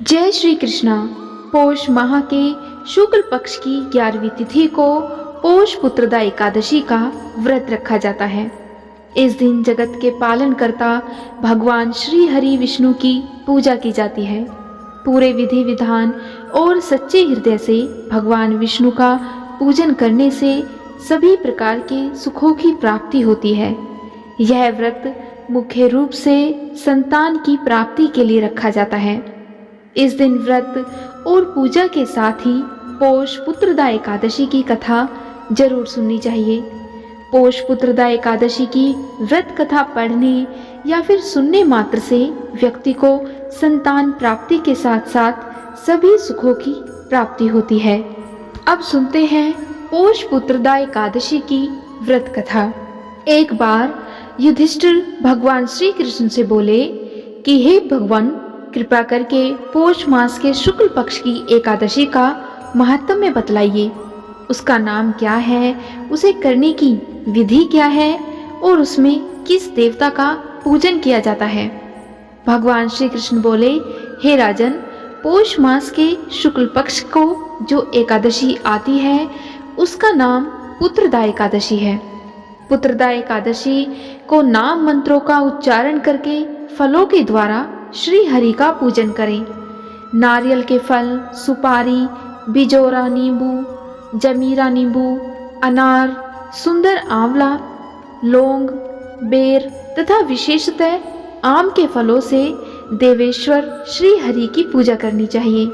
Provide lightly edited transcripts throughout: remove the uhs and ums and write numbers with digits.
जय श्री कृष्णा। पौष माह के शुक्ल पक्ष की 11वीं तिथि को पौष पुत्रदा एकादशी का व्रत रखा जाता है। इस दिन जगत के पालनकर्ता भगवान श्री हरि विष्णु की पूजा की जाती है। पूरे विधि विधान और सच्चे हृदय से भगवान विष्णु का पूजन करने से सभी प्रकार के सुखों की प्राप्ति होती है। यह व्रत मुख्य रूप से संतान की प्राप्ति के लिए रखा जाता है। इस दिन व्रत और पूजा के साथ ही पौष पुत्रदा एकादशी की कथा जरूर सुननी चाहिए। पौष पुत्रदा एकादशी की व्रत कथा पढ़ने या फिर सुनने मात्र से व्यक्ति को संतान प्राप्ति के साथ साथ सभी सुखों की प्राप्ति होती है। अब सुनते हैं पौष पुत्रदा एकादशी की व्रत कथा। एक बार युधिष्ठिर भगवान श्री कृष्ण से बोले कि हे भगवान, कृपा करके पौष मास के शुक्ल पक्ष की एकादशी का महात्म्य बतलाइए। उसका नाम क्या है, उसे करने की विधि क्या है और उसमें किस देवता का पूजन किया जाता है। भगवान श्री कृष्ण बोले, हे राजन, पौष मास के शुक्ल पक्ष को जो एकादशी आती है उसका नाम पुत्रदा एकादशी है। पुत्रदा एकादशी को नाम मंत्रों का उच्चारण करके फलों के द्वारा श्री हरि का पूजन करें। नारियल के फल, सुपारी, बिजोरा नींबू, जमीरा नींबू, अनार, सुंदर आंवला, लौंग, बेर तथा विशेषतः आम के फलों से देवेश्वर श्री हरि की पूजा करनी चाहिए।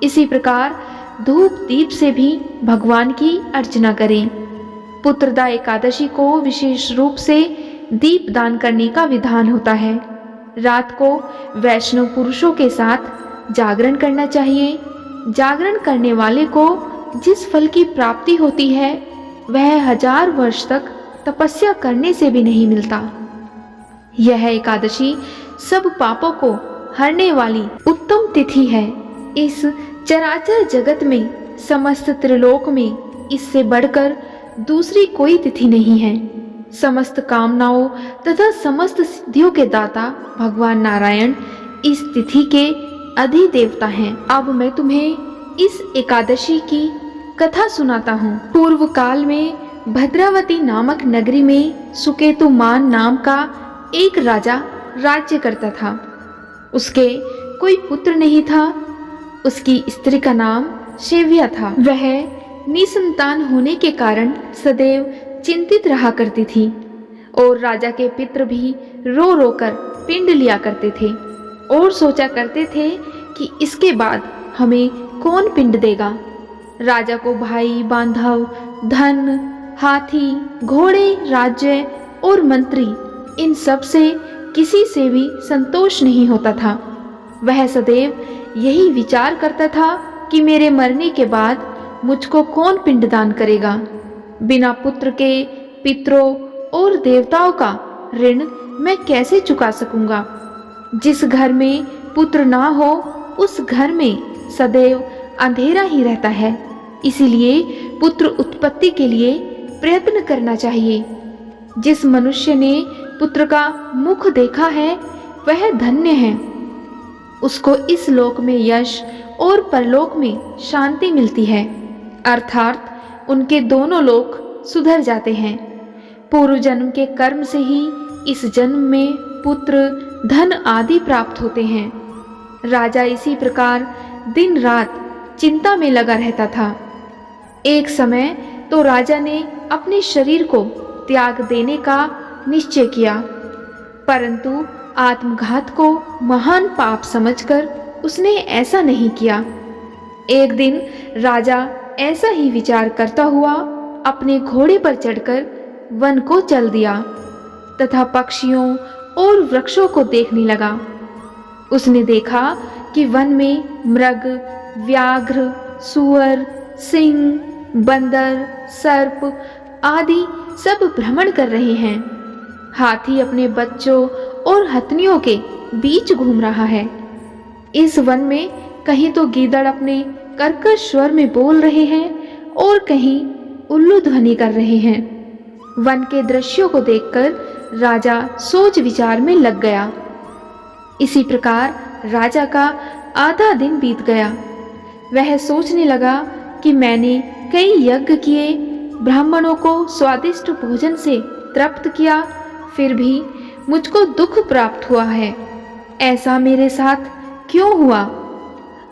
इसी प्रकार धूप दीप से भी भगवान की अर्चना करें। पुत्रदा एकादशी को विशेष रूप से दीप दान करने का विधान होता है। रात को वैष्णव पुरुषों के साथ जागरण करना चाहिए। जागरण करने वाले को जिस फल की प्राप्ति होती है वह 1000 वर्ष तक तपस्या करने से भी नहीं मिलता। यह एकादशी सब पापों को हरने वाली उत्तम तिथि है। इस चराचर जगत में, समस्त त्रिलोक में इससे बढ़कर दूसरी कोई तिथि नहीं है। समस्त कामनाओं तथा समस्त सिद्धियों के दाता भगवान नारायण इस तिथि के अधिदेवता हैं। अब मैं तुम्हें इस एकादशी की कथा सुनाता हूँ। पूर्व काल में भद्रावती नामक नगरी में सुकेतुमान नाम का एक राजा राज्य करता था। उसके कोई पुत्र नहीं था। उसकी स्त्री का नाम शेव्या था। वह निसंतान होने के कारण सदैव चिंतित रहा करती थी और राजा के पितर भी रो रो कर पिंड लिया करते थे और सोचा करते थे कि इसके बाद हमें कौन पिंड देगा। राजा को भाई, बांधव, धन, हाथी, घोड़े, राज्य और मंत्री, इन सब से किसी से भी संतोष नहीं होता था। वह सदैव यही विचार करता था कि मेरे मरने के बाद मुझको कौन पिंडदान करेगा। बिना पुत्र के पितरों और देवताओं का ऋण मैं कैसे चुका सकूंगा। जिस घर में पुत्र ना हो उस घर में सदैव अंधेरा ही रहता है। इसीलिए पुत्र उत्पत्ति के लिए प्रयत्न करना चाहिए। जिस मनुष्य ने पुत्र का मुख देखा है वह धन्य है। उसको इस लोक में यश और परलोक में शांति मिलती है, अर्थात उनके दोनों लोक सुधर जाते हैं। पूर्व जन्म के कर्म से ही इस जन्म में पुत्र, धन आदि प्राप्त होते हैं। राजा इसी प्रकार दिन रात चिंता में लगा रहता था। एक समय तो राजा ने अपने शरीर को त्याग देने का निश्चय किया, परंतु आत्मघात को महान पाप समझकर उसने ऐसा नहीं किया। एक दिन राजा ऐसा ही विचार करता हुआ अपने घोड़े पर चढ़कर वन को चल दिया तथा पक्षियों और वृक्षों को देखने लगा। उसने देखा कि वन में मृग, व्याघ्र, सूअर, सिंह, बंदर, सर्प आदि सब भ्रमण कर रहे हैं। हाथी अपने बच्चों और हथनियों के बीच घूम रहा है। इस वन में कहीं तो गीदड़ अपने कर्कश स्वर में बोल रहे हैं और कहीं उल्लू ध्वनि कर रहे हैं। वन के दृश्यों को देखकर राजा सोच विचार में लग गया। इसी प्रकार राजा का आधा दिन बीत गया। वह सोचने लगा कि मैंने कई यज्ञ किए, ब्राह्मणों को स्वादिष्ट भोजन से तृप्त किया, फिर भी मुझको दुख प्राप्त हुआ है। ऐसा मेरे साथ क्यों हुआ?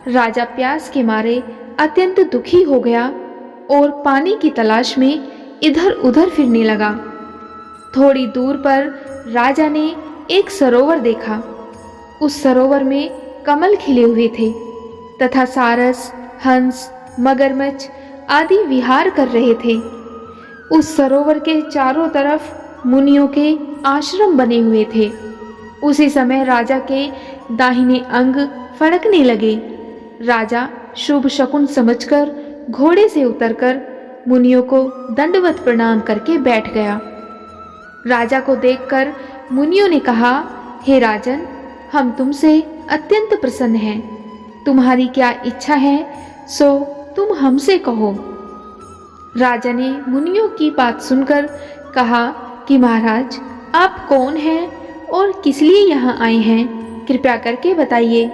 राजा प्यास के मारे अत्यंत दुखी हो गया और पानी की तलाश में इधर उधर फिरने लगा। थोड़ी दूर पर राजा ने एक सरोवर देखा। उस सरोवर में कमल खिले हुए थे तथा सारस, हंस, मगरमच्छ आदि विहार कर रहे थे। उस सरोवर के चारों तरफ मुनियों के आश्रम बने हुए थे। उसी समय राजा के दाहिने अंग फड़कने लगे। राजा शुभ शकुन समझकर घोड़े से उतरकर मुनियों को दंडवत प्रणाम करके बैठ गया। राजा को देखकर मुनियों ने कहा, हे राजन, हम तुमसे अत्यंत प्रसन्न हैं। तुम्हारी क्या इच्छा है सो तुम हमसे कहो। राजा ने मुनियों की बात सुनकर कहा कि महाराज, आप कौन हैं और किस लिए यहाँ आए हैं, कृपया करके बताइए।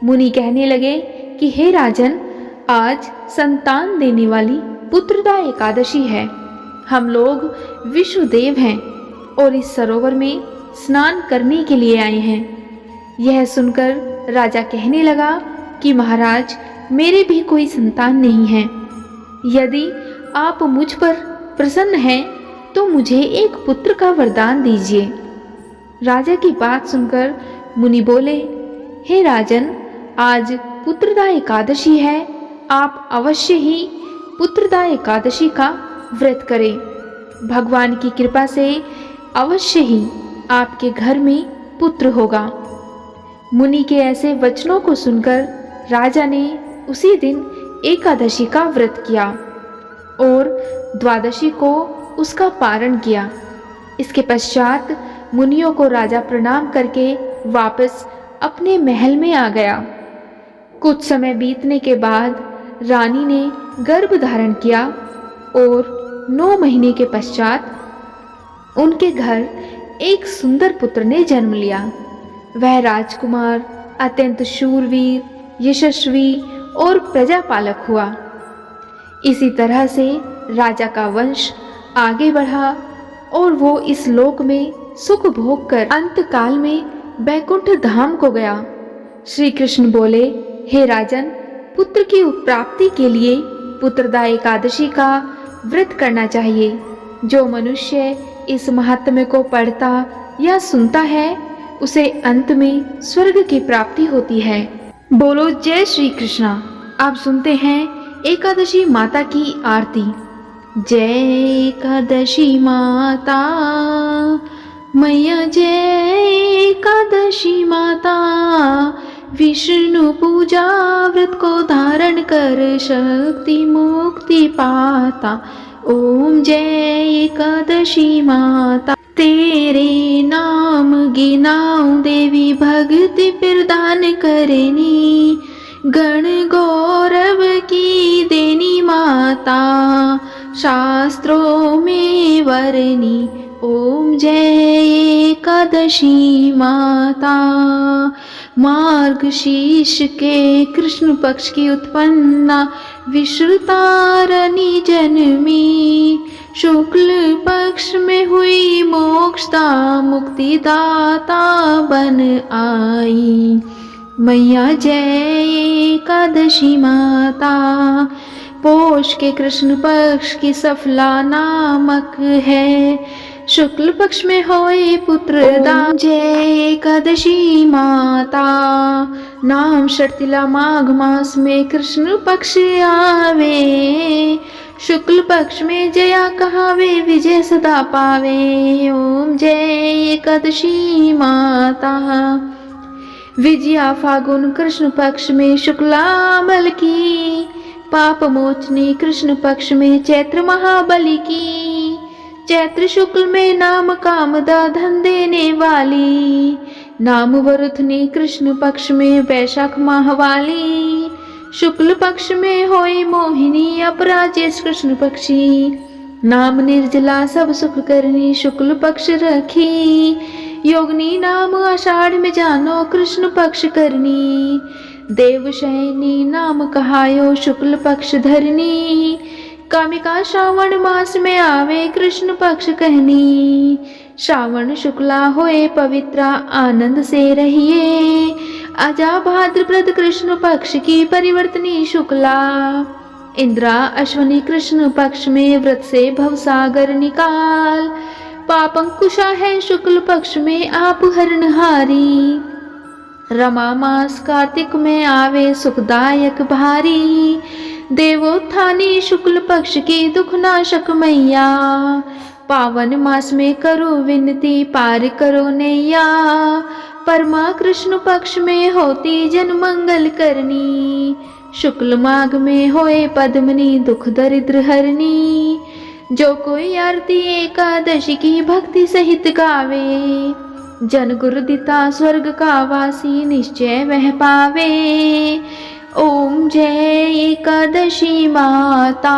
मुनि कहने लगे कि हे राजन, आज संतान देने वाली पुत्रदा एकादशी है। हम लोग विश्वदेव हैं और इस सरोवर में स्नान करने के लिए आए हैं। यह सुनकर राजा कहने लगा कि महाराज, मेरे भी कोई संतान नहीं है। यदि आप मुझ पर प्रसन्न हैं तो मुझे एक पुत्र का वरदान दीजिए। राजा की बात सुनकर मुनि बोले, हे राजन, आज पुत्रदा एकादशी है। आप अवश्य ही पुत्रदा एकादशी का व्रत करें। भगवान की कृपा से अवश्य ही आपके घर में पुत्र होगा। मुनि के ऐसे वचनों को सुनकर राजा ने उसी दिन एकादशी का व्रत किया और द्वादशी को उसका पारण किया। इसके पश्चात मुनियों को राजा प्रणाम करके वापस अपने महल में आ गया। कुछ समय बीतने के बाद रानी ने गर्भ धारण किया और 9 महीने के पश्चात उनके घर एक सुंदर पुत्र ने जन्म लिया। वह राजकुमार अत्यंत शूरवीर, यशस्वी और प्रजापालक हुआ। इसी तरह से राजा का वंश आगे बढ़ा और वो इस लोक में सुख भोग कर अंत काल में बैकुंठ धाम को गया। श्री कृष्ण बोले, हे राजन, पुत्र की प्राप्ति के लिए पुत्रदा एकादशी का व्रत करना चाहिए। जो मनुष्य इस महात्म्य को पढ़ता या सुनता है उसे अंत में स्वर्ग की प्राप्ति होती है। बोलो जय श्री कृष्णा। आप सुनते हैं एकादशी माता की आरती। जय एकादशी माता मैया, जय एकादशी माता, विष्णु पूजा व्रत को धारण कर शक्ति मुक्ति पाता। ओम जय एकादशी माता, तेरे नाम गिनाऊं देवी, भक्ति प्रदान करनी, गण गौरव की देनी माता, शास्त्रों में वरनी। ओम जय एकादशी माता, मार्गशीर्ष के कृष्ण पक्ष की उत्पन्ना, विश्रुतारणी जन्मी, शुक्ल पक्ष में हुई मोक्षदा, मुक्तिदाता बन आई। मैया जय एकादशी माता, पोष के कृष्ण पक्ष की सफला नामक है, शुक्ल पक्ष में होए पुत्रदा। जय एकादशी माता, नाम षटतिला माघ मास में कृष्ण पक्ष आवे, शुक्ल पक्ष में जया कहावे, विजय सदा पावे। ओम जय एकादशी माता, विजया फागुन कृष्ण पक्ष में शुक्लामल की, पाप मोचनी कृष्ण पक्ष में चैत्र महाबली की, चैत्र शुक्ल में नाम कामदा धन देने वाली, नाम वरुथनी कृष्ण पक्ष में वैशाख माह वाली, शुक्ल पक्ष में होई मोहिनी अपराजेश कृष्ण पक्षी, नाम निर्जला सब सुख करनी शुक्ल पक्ष रखी, योगनी नाम आषाढ़ में जानो कृष्ण पक्ष करनी। देवशयनी नाम कहायो शुक्ल पक्ष धरनी। कामिका श्रावण मास में आवे कृष्ण पक्ष कहनी। श्रावण शुक्ला होए पवित्रा आनंद से रहिए। आजा भाद्रप्रद कृष्ण पक्ष की परिवर्तनी शुक्ला। इंद्रा अश्वनी कृष्ण पक्ष में व्रत से भवसागर निकाल। पापंकुशा है शुक्ल पक्ष में आप हरणहारी। रमा मास कार्तिक में आवे सुखदायक भारी। देवोत्थानी शुक्ल पक्ष की दुखनाशक मैया। पावन मास में करो विनती पार करो नैया। परमा कृष्ण पक्ष में होती जन मंगल करनी। शुक्ल माघ में होए पद्मनी दुख दरिद्र हरनी। जो कोई आरती एकादशी की भक्ति सहित गावे। जन गुरुदिता स्वर्ग का वासी निश्चय वह पावे। ओम जय एकादशी माता।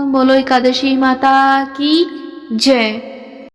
बोलो एकादशी माता की जय।